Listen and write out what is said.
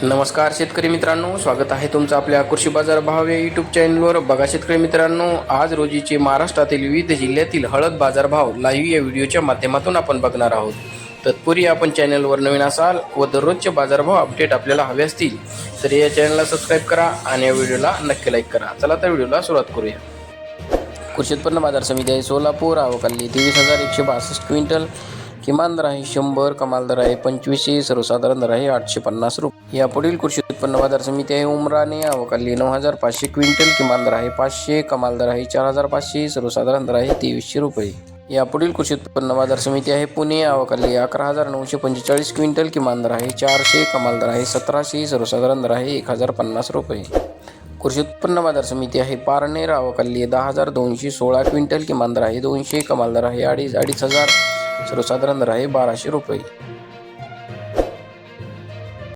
नमस्कार शेतकरी मित्रांनो, स्वागत आहे तुमचं आपल्या कृषी बाजार भाव या यूट्यूब चॅनलवर. बघा शेतकरी मित्रांनो, आज रोजीचे महाराष्ट्रातील विविध जिल्ह्यातील हळद बाजारभाव लाईव्ह या व्हिडिओच्या माध्यमातून आपण बघणार आहोत. तत्पूर्वी आपण चॅनलवर नवीन असाल व दररोजचे बाजारभाव अपडेट आपल्याला हवे असतील तर या चॅनलला सबस्क्राईब करा आणि या व्हिडिओला नक्की लाईक करा. चला तर व्हिडिओला सुरुवात करूया. कृषी उत्पन्न बाजार समिती आहे सोलापूर. आवकाली 23,162 क्विंटल. किमान दर आहे 100, कमाल दर आहे 2500, सर्वसाधारण दर आहे 850 रुपये. यापुढील कृषी उत्पन्न बाजार समिती आहे उमराणे. आवकाली 9,500 क्विंटल. किमान दर आहे 500, कमाल दर आहे 4,500, सर्वसाधारण दर आहे 2300 रुपये. यापुढील कृषी उत्पन्न बाजार समिती आहे पुणे. आवकाली 11,945 क्विंटल. किमान दर आहे 400, कमाल दर आहे 1700, सर्वसाधारण दर आहे 1,050 रुपये. कृषी उत्पन्न बाजार समिती आहे पारनेर. आवकाली 10,216 क्विंटल. किमान दर आहे 200, कमाल दर आहे 2,500, सर्वसाधारण दर आहे 1,200 रुपये.